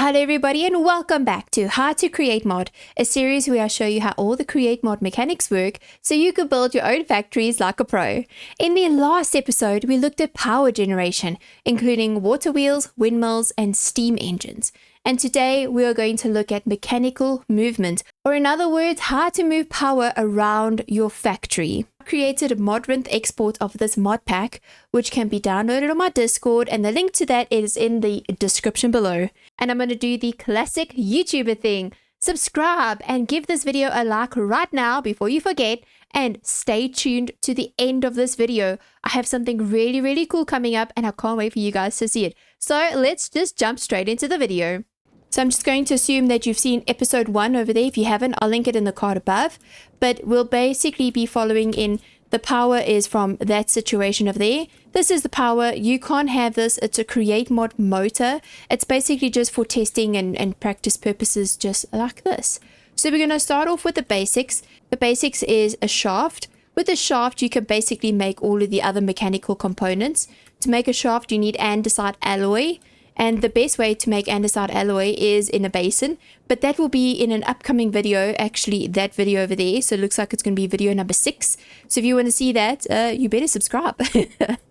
Hello everybody and welcome back to How to Create Mod, a series where I show you how all the Create Mod mechanics work so you can build your own factories like a pro. In the last episode, we looked at power generation, including water wheels, windmills, and steam engines. And today we are going to look at mechanical movement, or in other words, how to move power around your factory. I created a Modrinth export of this mod pack, which can be downloaded on my Discord, and the link to that is in the description below. And I'm going to do the classic YouTuber thing. Subscribe and give this video a like right now before you forget, and stay tuned to the end of this video. I have something really cool coming up and I can't wait for you guys to see it. So let's just jump straight into the video. So I'm just going to assume that you've seen episode 1 over there. If you haven't, I'll link it in the card above. But we'll basically be following in the power is from that situation over there. This is the power. You can't have this. It's a Create Mod motor. It's basically just for testing and practice purposes, just like this. So we're going to start off with the basics. The basics is a shaft. With a shaft, you can basically make all of the other mechanical components. To make a shaft, you need andesite alloy. And the best way to make andesite alloy is in a basin, but that will be in an upcoming video, actually that video over there. So it looks like it's going to be video number 6. So if you want to see that, you better subscribe.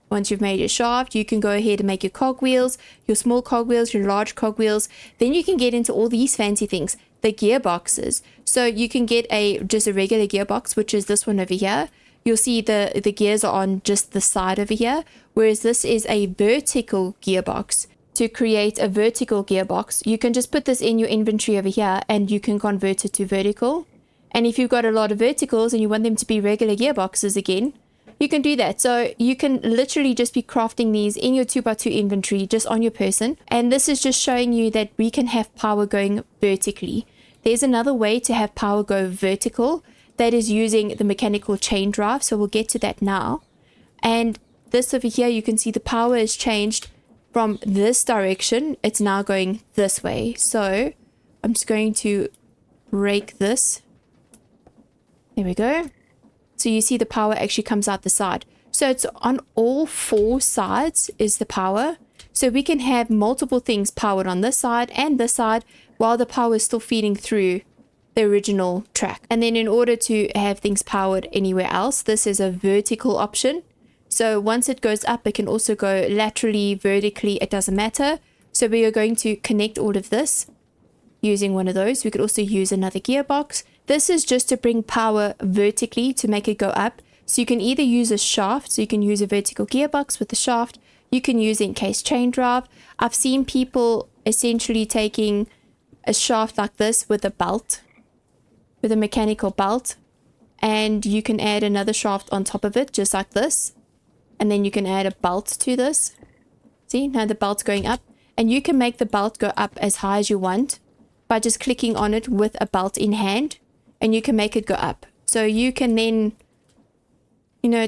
Once you've made your shaft, you can go ahead and make your cogwheels, your small cogwheels, your large cogwheels. Then you can get into all these fancy things, the gearboxes. So you can get just a regular gearbox, which is this one over here. You'll see the gears are on just the side over here, whereas this is a vertical gearbox. To create a vertical gearbox, you can just put this in your inventory over here and you can convert it to vertical. And if you've got a lot of verticals and you want them to be regular gearboxes again, you can do that. So you can literally just be crafting these in your 2x2 inventory just on your person. And this is just showing you that we can have power going vertically. There's another way to have power go vertical, that is using the mechanical chain drive. So we'll get to that now. And this over here, you can see the power is changed from this direction. It's now going this way. So I'm just going to break this. There we go. So you see the power actually comes out the side. So it's on all 4 sides is the power. So we can have multiple things powered on this side and this side while the power is still feeding through the original track. And then in order to have things powered anywhere else, this is a vertical option. So once it goes up, it can also go laterally, vertically, it doesn't matter. So we are going to connect all of this using one of those. We could also use another gearbox. This is just to bring power vertically to make it go up. So you can either use a shaft, so you can use a vertical gearbox with the shaft. You can use encased chain drive. I've seen people essentially taking a shaft like this with a belt, with a mechanical belt. And you can add another shaft on top of it, just like this. And then you can add a belt to this. See, now the belt's going up. And you can make the belt go up as high as you want by just clicking on it with a belt in hand. And you can make it go up. So you can then,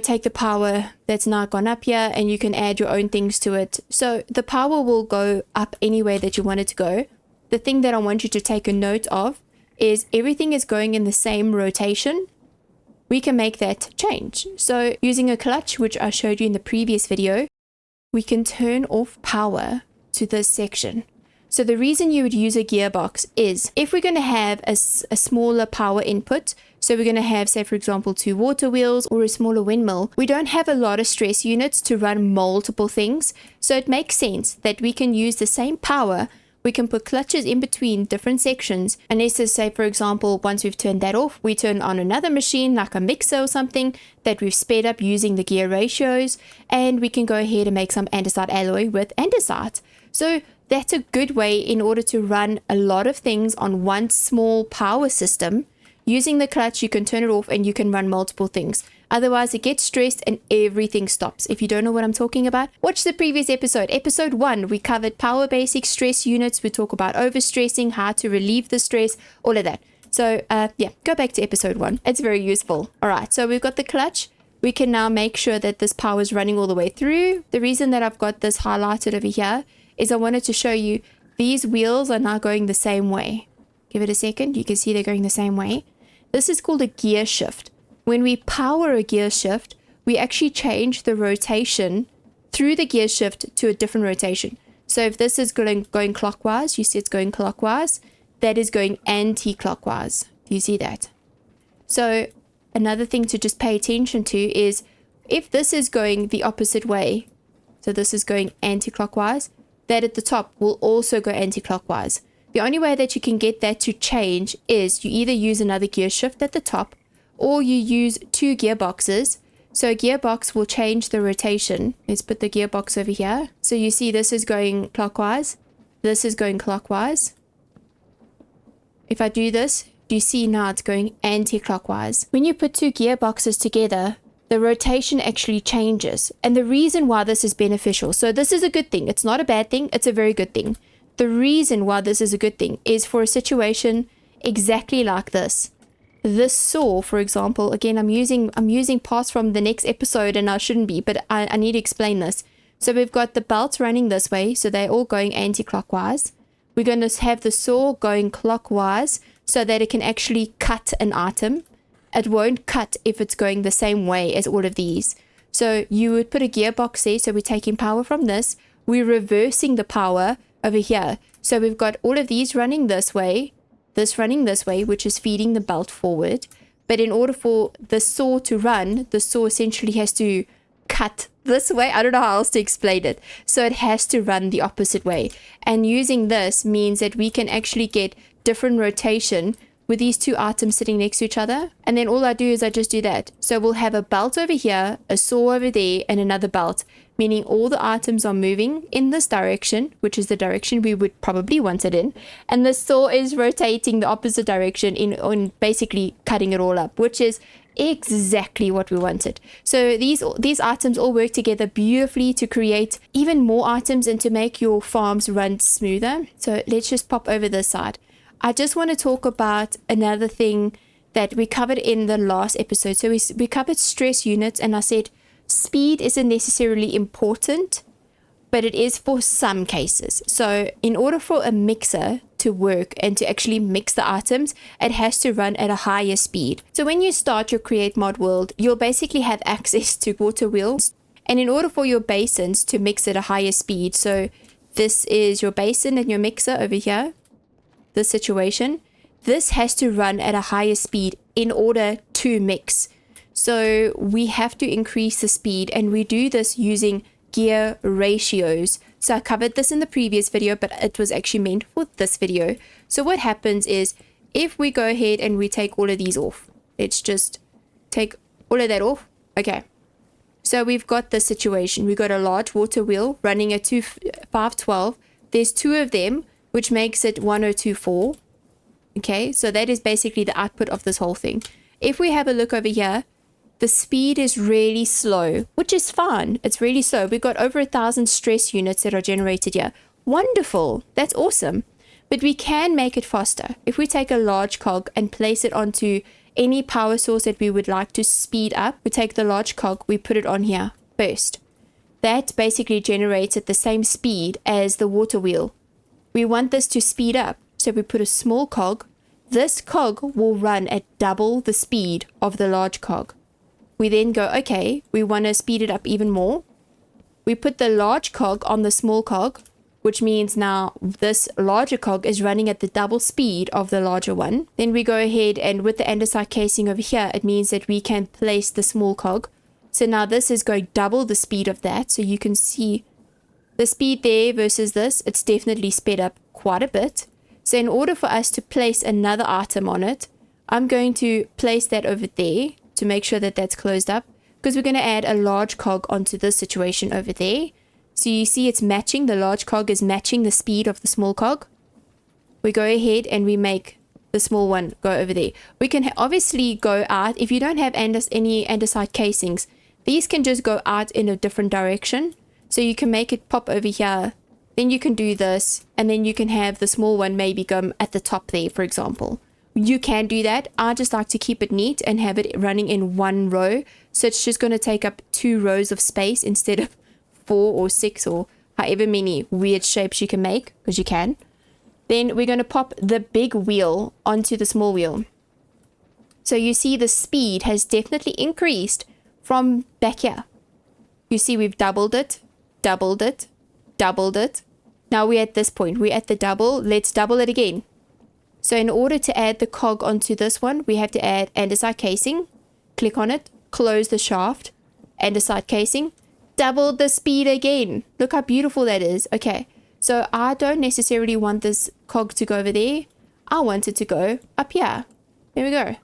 take the power that's now gone up here and you can add your own things to it. So the power will go up any way that you want it to go. The thing that I want you to take a note of is everything is going in the same rotation. We can make that change. So using a clutch, which I showed you in the previous video, we can turn off power to this section. So the reason you would use a gearbox is if we're going to have a smaller power input, so we're going to have, say, for example, 2 water wheels or a smaller windmill, we don't have a lot of stress units to run multiple things. So it makes sense that we can use the same power. We can put clutches in between different sections. And let's just say, for example, once we've turned that off, we turn on another machine like a mixer or something that we've sped up using the gear ratios. And we can go ahead and make some andesite alloy with andesite. So that's a good way in order to run a lot of things on one small power system. Using the clutch, you can turn it off and you can run multiple things. Otherwise, it gets stressed and everything stops. If you don't know what I'm talking about, watch the previous episode. Episode 1, we covered power basics, stress units. We talk about overstressing, how to relieve the stress, all of that. So go back to episode 1. It's very useful. All right, so we've got the clutch. We can now make sure that this power is running all the way through. The reason that I've got this highlighted over here is I wanted to show you these wheels are now going the same way. Give it a second. You can see they're going the same way. This is called a gear shift. When we power a gear shift, we actually change the rotation through the gear shift to a different rotation. So So if this is going clockwise, you see it's going clockwise, that is going anti-clockwise. Do you see that? So another thing to just pay attention to is if this is going the opposite way, so this is going anti-clockwise, that at the top will also go anti-clockwise. The only way that you can get that to change is you either use another gear shift at the top or you use 2 gearboxes. So a gearbox will change the rotation. Let's put the gearbox over here. So you see this is going clockwise. This is going clockwise. If I do this, do you see now it's going anti-clockwise? When you put 2 gearboxes together, the rotation actually changes. And the reason why this is beneficial, so this is a good thing. It's not a bad thing. It's a very good thing. The reason why this is a good thing is for a situation exactly like this. This saw, for example, again, I'm using parts from the next episode and I shouldn't be, but I need to explain this. So we've got the belts running this way, so they're all going anti-clockwise. We're going to have the saw going clockwise so that it can actually cut an item. It won't cut if it's going the same way as all of these. So you would put a gearbox there, so we're taking power from this. We're reversing the power over here. So we've got all of these running this way, this running this way, which is feeding the belt forward. But in order for the saw to run, the saw essentially has to cut this way. I don't know how else to explain it. So it has to run the opposite way. And using this means that we can actually get different rotation with these 2 items sitting next to each other. And then all I do is I just do that. So we'll have a belt over here, a saw over there, and another belt, meaning all the items are moving in this direction, which is the direction we would probably want it in. And the saw is rotating the opposite direction in basically cutting it all up, which is exactly what we wanted. So these items all work together beautifully to create even more items and to make your farms run smoother. So let's just pop over this side. I just want to talk about another thing that we covered in the last episode. So we covered stress units, and I said speed isn't necessarily important, but it is for some cases. So in order for a mixer to work and to actually mix the items, it has to run at a higher speed. So when you start your Create Mod world, you'll basically have access to water wheels. And in order for your basins to mix at a higher speed, so this is your basin and your mixer over here, this situation, this has to run at a higher speed in order to mix. So we have to increase the speed, and we do this using gear ratios. So I covered this in the previous video, but it was actually meant for this video. So what happens is if we go ahead and we take all of these off, let's just take all of that off. Okay. So we've got this situation. We've got a large water wheel running at 512. There's 2 of them, which makes it 1024. Okay, so that is basically the output of this whole thing. If we have a look over here, the speed is really slow, which is fine. It's really slow. We've got over 1,000 stress units that are generated here. Wonderful. That's awesome. But we can make it faster. If we take a large cog and place it onto any power source that we would like to speed up, we take the large cog, we put it on here first. That basically generates at the same speed as the water wheel. We want this to speed up, so we put a small cog. This cog will run at double the speed of the large cog. We then go, okay, we want to speed it up even more. We put the large cog on the small cog, which means now this larger cog is running at the double speed of the larger one. Then we go ahead and with the andesite casing over here, it means that we can place the small cog. So now this is going double the speed of that. So you can see the speed there versus this, it's definitely sped up quite a bit. So in order for us to place another item on it, I'm going to place that over there to make sure that that's closed up, because we're going to add a large cog onto this situation over there. So you see it's matching, the large cog is matching the speed of the small cog. We go ahead and we make the small one go over there. We can obviously go out, if you don't have any andesite casings, these can just go out in a different direction. So you can make it pop over here, then you can do this, and then you can have the small one maybe go at the top there, for example. You can do that. I just like to keep it neat and have it running in one row. So it's just going to take up 2 rows of space instead of 4 or 6 or however many weird shapes you can make, because you can. Then we're going to pop the big wheel onto the small wheel. So you see the speed has definitely increased from back here. You see we've doubled it, doubled it, doubled it, Now we're at this point. We're at the double. Let's double it again. So in order to add the cog onto this one, we have to add andesite casing. Click on it. Close the shaft. Andesite casing. Double the speed again. Look how beautiful that is. Okay. So I don't necessarily want this cog to go over there. I want it to go up here. There we go.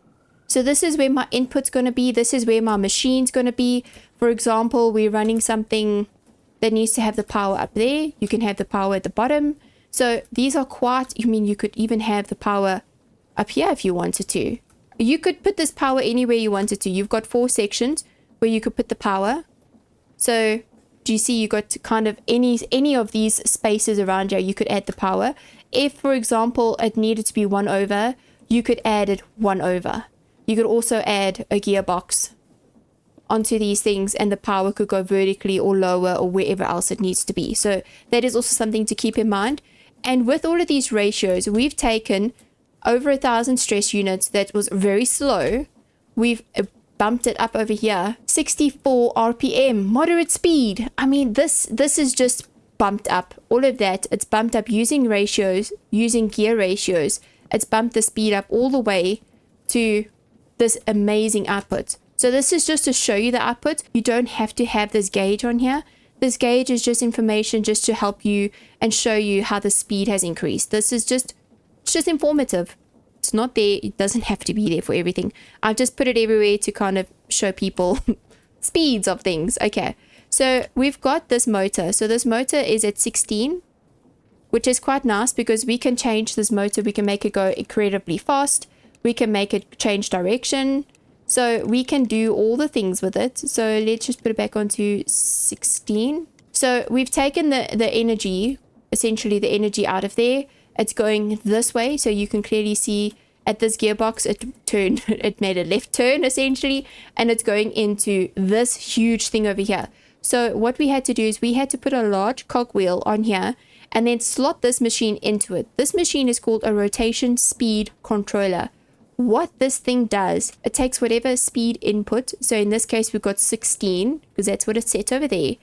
So this is where my input's going to be. This is where my machine's going to be. For example, we're running something that needs to have the power up there. You can have the power at the bottom. So these are quite, I mean, you could even have the power up here if you wanted to. You could put this power anywhere you wanted to. You've got 4 sections where you could put the power. So do you see you got kind of any of these spaces around here, you could add the power. If, for example, it needed to be 1 over, you could add it 1 over. You could also add a gearbox onto these things, and the power could go vertically or lower or wherever else it needs to be. So that is also something to keep in mind. And with all of these ratios, we've taken over 1,000 stress units that was very slow. We've bumped it up over here, 64 RPM, moderate speed. I mean, this is just bumped up. All of that, it's bumped up using ratios, using gear ratios. It's bumped the speed up all the way to this amazing output. So this is just to show you the output. You don't have to have this gauge on here. This gauge is just information just to help you and show you how the speed has increased. This is just informative. It's not there. It doesn't have to be there for everything. I've just put it everywhere to kind of show people speeds of things. Okay, so we've got this motor. So this motor is at 16, which is quite nice because we can change this motor. We can make it go incredibly fast. We can make it change direction. So we can do all the things with it. So let's just put it back onto 16. So we've taken the energy, essentially the energy out of there. It's going this way. So you can clearly see at this gearbox, it made a left turn essentially. And it's going into this huge thing over here. So what we had to do is we had to put a large cogwheel on here and then slot this machine into it. This machine is called a rotation speed controller. What this thing does, it takes whatever speed input. So in this case, we've got 16 because that's what it's set over there.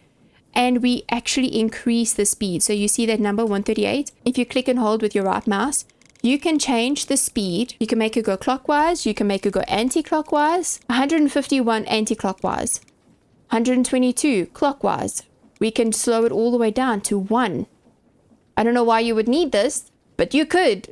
And we actually increase the speed. So you see that number 138. If you click and hold with your right mouse, you can change the speed. You can make it go clockwise. You can make it go anti-clockwise. 151 anti-clockwise. 122 clockwise. We can slow it all the way down to 1. I don't know why you would need this, but you could.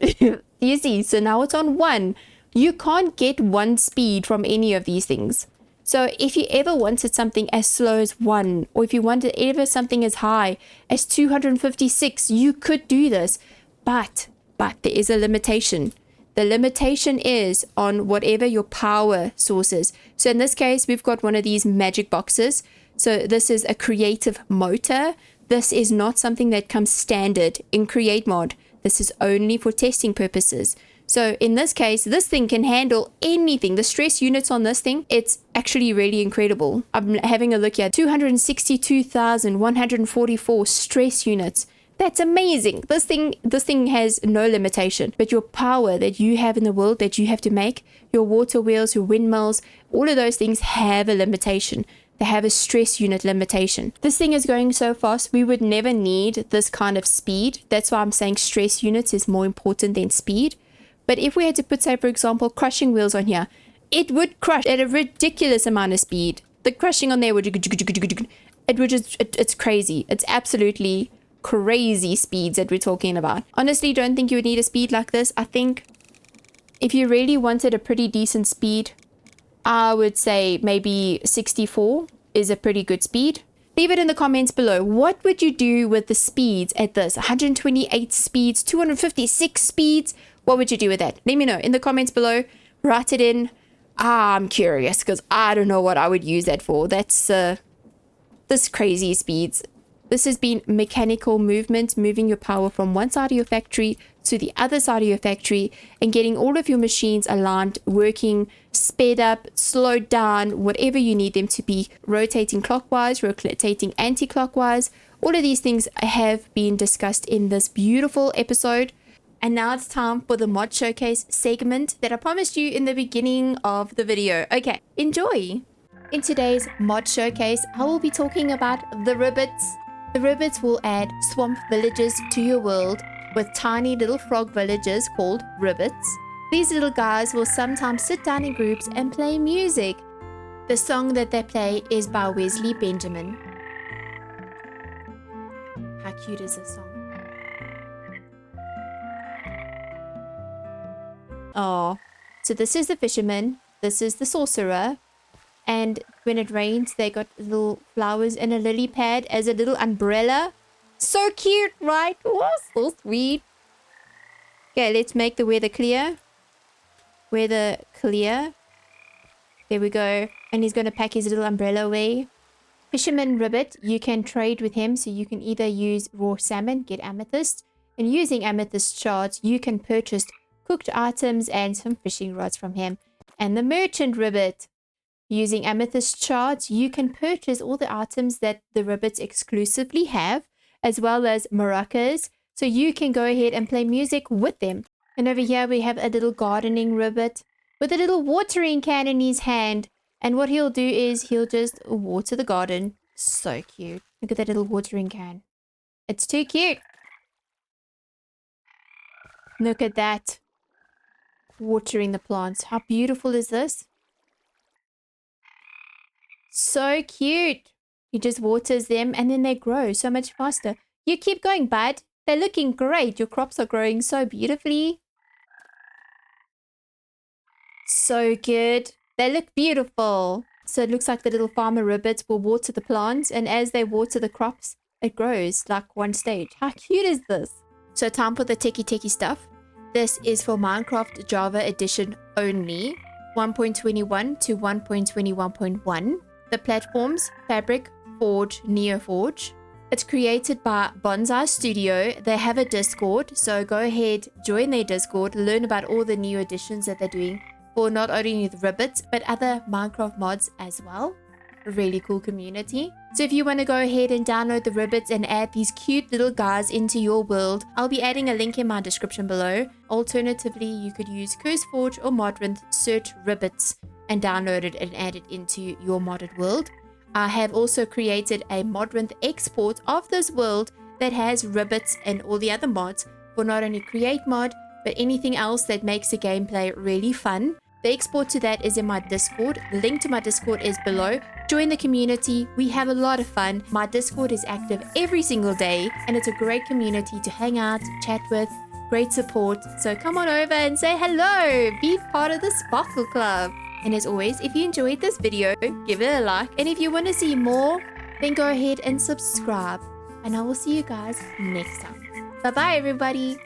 You see, so now it's on 1. You can't get 1 speed from any of these things. So if you ever wanted something as slow as 1, or if you wanted ever something as high as 256, you could do this. But there is a limitation. The limitation is on whatever your power source is. So in this case, we've got one of these magic boxes. So this is a creative motor. This is not something that comes standard in Create Mod. This is only for testing purposes. So in this case, this thing can handle anything. The stress units on this thing, it's actually really incredible. I'm having a look here. 262,144 stress units. That's amazing. This thing has no limitation. But your power that you have in the world that you have to make, your water wheels, your windmills, all of those things have a limitation. They have a stress unit limitation. This thing is going so fast, we would never need this kind of speed. That's why I'm saying stress units is more important than speed. But if we had to put, say, for example, crushing wheels on here, it would crush at a ridiculous amount of speed. The crushing on there would, it's crazy. It's absolutely crazy speeds that we're talking about. Honestly, don't think you would need a speed like this. I think if you really wanted a pretty decent speed, I would say maybe 64 is a pretty good speed. Leave it in the comments below. What would you do with the speeds at this? 128 speeds, 256 speeds. What would you do with that? Let me know in the comments below. Write it in. I'm curious because I don't know what I would use that for. That's this crazy speeds. This has been mechanical movement, moving your power from one side of your factory to the other side of your factory and getting all of your machines aligned, working, sped up, slowed down, whatever you need them to be, rotating clockwise, rotating anti-clockwise. All of these things have been discussed in this beautiful episode. And now it's time for the mod showcase segment that I promised you in the beginning of the video. Okay, enjoy. In today's mod showcase, I will be talking about the Ribbits, The Ribbits will add swamp villages to your world with tiny little frog villages called Ribbits. These little guys will sometimes sit down in groups and play music. The song that they play is by Wesley Benjamin. How cute is this song? Oh, so this is the fisherman, this is the sorcerer, and when it rains, they got little flowers and a lily pad as a little umbrella. So cute, right? Oh, so sweet. Okay, let's make the weather clear. Weather clear. There we go. And he's going to pack his little umbrella away. Fisherman Ribbit, you can trade with him. So you can either use raw salmon, get amethyst. And using amethyst shards, you can purchase cooked items and some fishing rods from him. And the Merchant Ribbit. Using amethyst shards, you can purchase all the items that the Ribbits exclusively have, as well as maracas. So you can go ahead and play music with them. And over here we have a little gardening Ribbit with a little watering can in his hand. And what he'll do is he'll just water the garden. So cute. Look at that little watering can. It's too cute. Look at that. Watering the plants. How beautiful is this? So cute. He just waters them and then they grow so much faster. You keep going, bud. They're looking great. Your crops are growing so beautifully. So good. They look beautiful. So it looks like the little farmer Ribbits will water the plants, and as they water the crops, it grows like one stage. How cute is this? So time for the techie stuff. This is for Minecraft Java Edition only, 1.21 to 1.21.1. The platforms, Fabric, Forge, NeoForge. It's created by Bonsai Studio. They have a Discord, so go ahead, join their Discord, learn about all the new additions that they're doing for not only the Ribbits, but other Minecraft mods as well. A really cool community. So if you want to go ahead and download the Ribbits and add these cute little guys into your world, I'll be adding a link in my description below. Alternatively, you could use CurseForge or Modrinth, search Ribbits, and download it and add it into your modded world. I have also created a Modrinth export of this world that has Ribbits and all the other mods for not only Create Mod, but anything else that makes the gameplay really fun. The export to that is in my Discord. The link to my Discord is below. Join the community. We have a lot of fun. My Discord is active every single day, and it's a great community to hang out, chat with, great support. So come on over and say hello. Be part of the Sparkle Club. And as always, if you enjoyed this video, give it a like. And if you want to see more, then go ahead and subscribe. And I will see you guys next time. Bye-bye, everybody.